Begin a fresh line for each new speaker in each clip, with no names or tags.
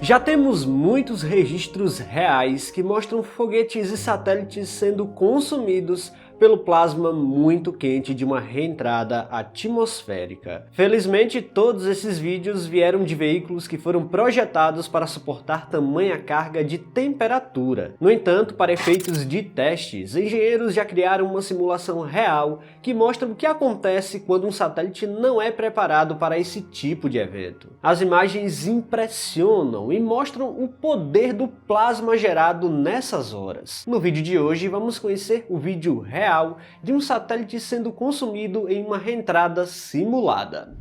Já temos muitos registros reais que mostram foguetes e satélites sendo consumidos pelo plasma muito quente de uma reentrada atmosférica. Felizmente, todos esses vídeos vieram de veículos que foram projetados para suportar tamanha carga de temperatura. No entanto, para efeitos de testes, engenheiros já criaram uma simulação real que mostra o que acontece quando um satélite não é preparado para esse tipo de evento. As imagens impressionam e mostram o poder do plasma gerado nessas horas. No vídeo de hoje, vamos conhecer o vídeo real de um satélite sendo consumido em uma reentrada simulada.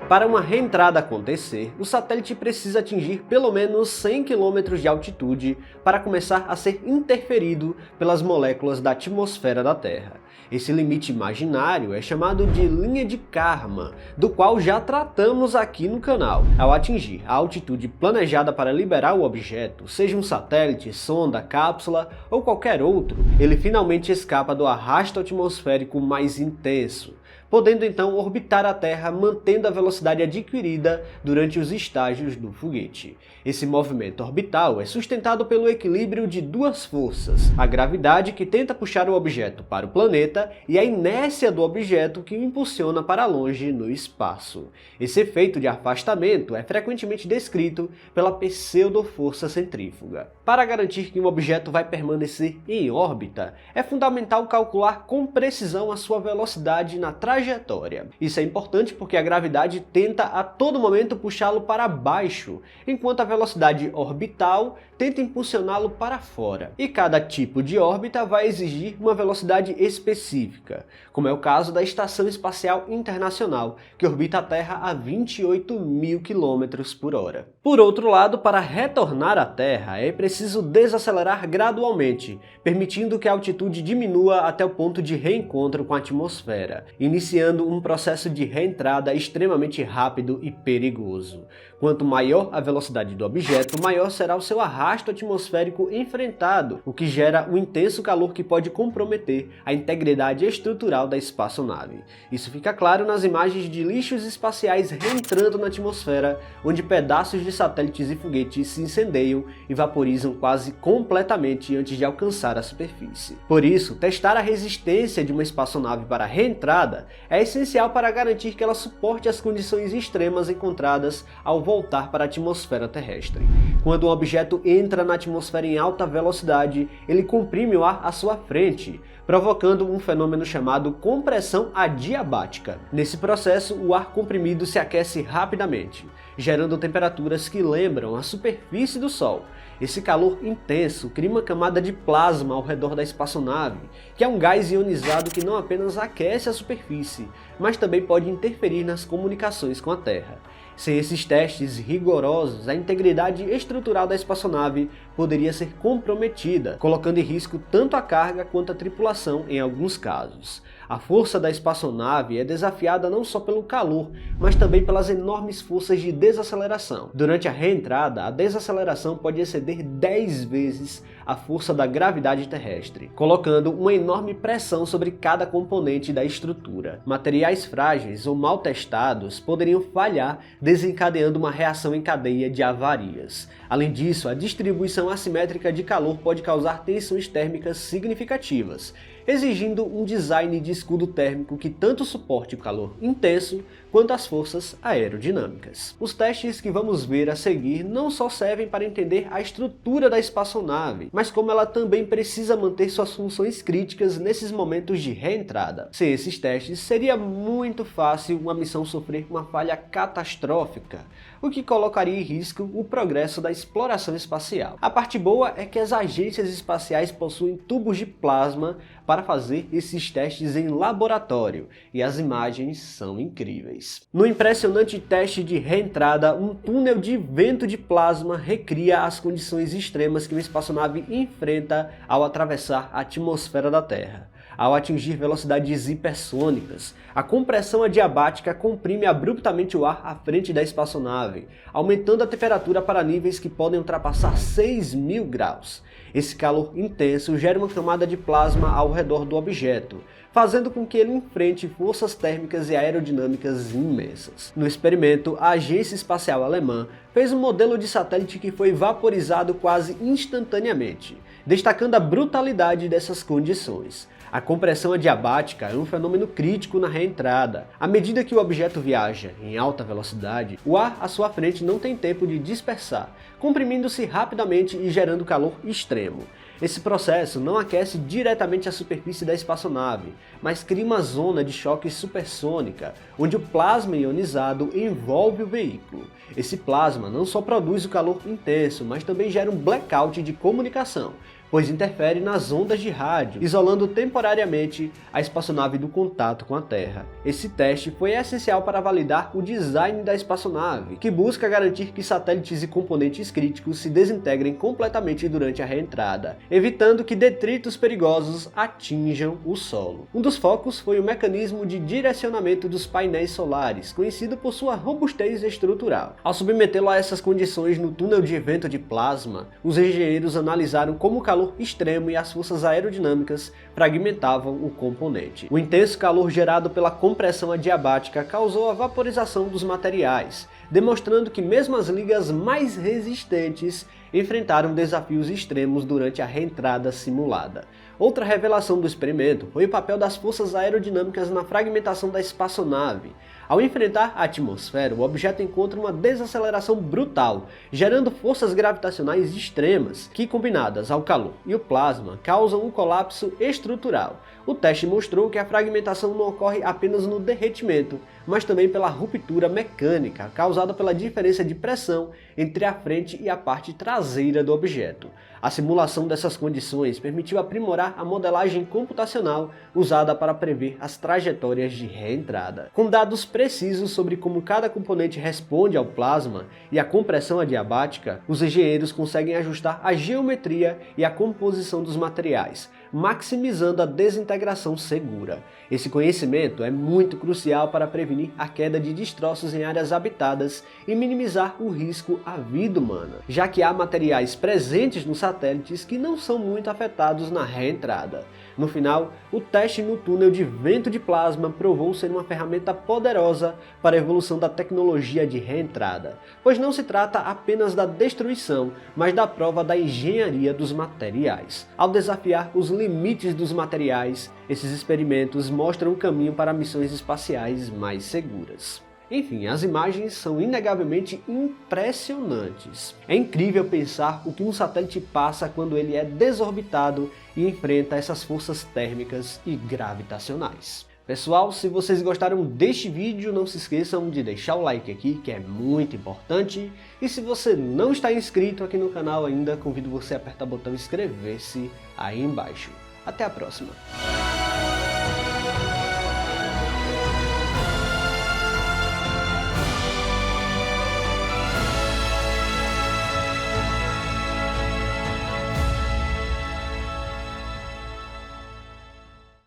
Para uma reentrada acontecer, o satélite precisa atingir pelo menos 100 km de altitude para começar a ser interferido pelas moléculas da atmosfera da Terra. Esse limite imaginário é chamado de linha de Kármán, do qual já tratamos aqui no canal. Ao atingir a altitude planejada para liberar o objeto, seja um satélite, sonda, cápsula ou qualquer outro, ele finalmente escapa do arrasto atmosférico mais intenso, podendo então orbitar a Terra mantendo a velocidade adquirida durante os estágios do foguete. Esse movimento orbital é sustentado pelo equilíbrio de duas forças, a gravidade que tenta puxar o objeto para o planeta e a inércia do objeto que o impulsiona para longe no espaço. Esse efeito de afastamento é frequentemente descrito pela pseudo-força centrífuga. Para garantir que um objeto vai permanecer em órbita, é fundamental calcular com precisão a sua velocidade na trajetória. Isso é importante porque a gravidade tenta a todo momento puxá-lo para baixo, enquanto a velocidade orbital tenta impulsioná-lo para fora. E cada tipo de órbita vai exigir uma velocidade específica, como é o caso da Estação Espacial Internacional, que orbita a Terra a 28.000 km por hora. Por outro lado, para retornar à Terra, é preciso desacelerar gradualmente, permitindo que a altitude diminua até o ponto de reencontro com a atmosfera, iniciando um processo de reentrada extremamente rápido e perigoso. Quanto maior a velocidade do objeto, maior será o seu arrasto atmosférico enfrentado, o que gera um intenso calor que pode comprometer a integridade estrutural da espaçonave. Isso fica claro nas imagens de lixos espaciais reentrando na atmosfera, onde pedaços de satélites e foguetes se incendeiam e vaporizam quase completamente antes de alcançar a superfície. Por isso, testar a resistência de uma espaçonave para a reentrada é essencial para garantir que ela suporte as condições extremas encontradas ao voltar para a atmosfera terrestre. Quando um objeto entra na atmosfera em alta velocidade, ele comprime o ar à sua frente, provocando um fenômeno chamado compressão adiabática. Nesse processo, o ar comprimido se aquece rapidamente, gerando temperaturas que lembram a superfície do Sol. Esse calor intenso cria uma camada de plasma ao redor da espaçonave, que é um gás ionizado que não apenas aquece a superfície, mas também pode interferir nas comunicações com a Terra. Sem esses testes rigorosos, a integridade estrutural da espaçonave poderia ser comprometida, colocando em risco tanto a carga quanto a tripulação em alguns casos. A força da espaçonave é desafiada não só pelo calor, mas também pelas enormes forças de desaceleração. Durante a reentrada, a desaceleração pode exceder 10 vezes a força da gravidade terrestre, colocando uma enorme pressão sobre cada componente da estrutura. Materiais frágeis ou mal testados poderiam falhar, desencadeando uma reação em cadeia de avarias. Além disso, a distribuição assimétrica de calor pode causar tensões térmicas significativas, exigindo um design de escudo térmico que tanto suporte o calor intenso quanto as forças aerodinâmicas. Os testes que vamos ver a seguir não só servem para entender a estrutura da espaçonave, mas como ela também precisa manter suas funções críticas nesses momentos de reentrada. Sem esses testes, seria muito fácil uma missão sofrer uma falha catastrófica, o que colocaria em risco o progresso da exploração espacial. A parte boa é que as agências espaciais possuem tubos de plasma para fazer esses testes em laboratório, e as imagens são incríveis. No impressionante teste de reentrada, um túnel de vento de plasma recria as condições extremas que uma espaçonave enfrenta ao atravessar a atmosfera da Terra. Ao atingir velocidades hipersônicas, a compressão adiabática comprime abruptamente o ar à frente da espaçonave, aumentando a temperatura para níveis que podem ultrapassar 6.000 graus. Esse calor intenso gera uma camada de plasma ao redor do objeto, fazendo com que ele enfrente forças térmicas e aerodinâmicas imensas. No experimento, a Agência Espacial Alemã fez um modelo de satélite que foi vaporizado quase instantaneamente, destacando a brutalidade dessas condições. A compressão adiabática é um fenômeno crítico na reentrada. À medida que o objeto viaja em alta velocidade, o ar à sua frente não tem tempo de dispersar, comprimindo-se rapidamente e gerando calor extremo. Esse processo não aquece diretamente a superfície da espaçonave, mas cria uma zona de choque supersônica, onde o plasma ionizado envolve o veículo. Esse plasma não só produz o calor intenso, mas também gera um blackout de comunicação, pois interfere nas ondas de rádio, isolando temporariamente a espaçonave do contato com a Terra. Esse teste foi essencial para validar o design da espaçonave, que busca garantir que satélites e componentes críticos se desintegrem completamente durante a reentrada, evitando que detritos perigosos atinjam o solo. Um dos focos foi o mecanismo de direcionamento dos painéis solares, conhecido por sua robustez estrutural. Ao submetê-lo a essas condições no túnel de evento de plasma, os engenheiros analisaram como o calor extremo e as forças aerodinâmicas fragmentavam o componente. O intenso calor gerado pela compressão adiabática causou a vaporização dos materiais, demonstrando que mesmo as ligas mais resistentes enfrentaram desafios extremos durante a reentrada simulada. Outra revelação do experimento foi o papel das forças aerodinâmicas na fragmentação da espaçonave. Ao enfrentar a atmosfera, o objeto encontra uma desaceleração brutal, gerando forças gravitacionais extremas, que combinadas ao calor e o plasma, causam um colapso estrutural. O teste mostrou que a fragmentação não ocorre apenas no derretimento, mas também pela ruptura mecânica, causada pela diferença de pressão entre a frente e a parte traseira do objeto. A simulação dessas condições permitiu aprimorar a modelagem computacional usada para prever as trajetórias de reentrada. Com dados precisos sobre como cada componente responde ao plasma e à compressão adiabática, os engenheiros conseguem ajustar a geometria e a composição dos materiais, maximizando a desintegração segura. Esse conhecimento é muito crucial para prevenir a queda de destroços em áreas habitadas e minimizar o risco à vida humana, já que há materiais presentes nos satélites que não são muito afetados na reentrada. No final, o teste no túnel de vento de plasma provou ser uma ferramenta poderosa para a evolução da tecnologia de reentrada, pois não se trata apenas da destruição, mas da prova da engenharia dos materiais. Ao desafiar os limites dos materiais, esses experimentos mostram um caminho para missões espaciais mais seguras. Enfim, as imagens são inegavelmente impressionantes. É incrível pensar o que um satélite passa quando ele é desorbitado e enfrenta essas forças térmicas e gravitacionais. Pessoal, se vocês gostaram deste vídeo, não se esqueçam de deixar o like aqui, que é muito importante. E se você não está inscrito aqui no canal ainda, convido você a apertar o botão inscrever-se aí embaixo. Até a próxima!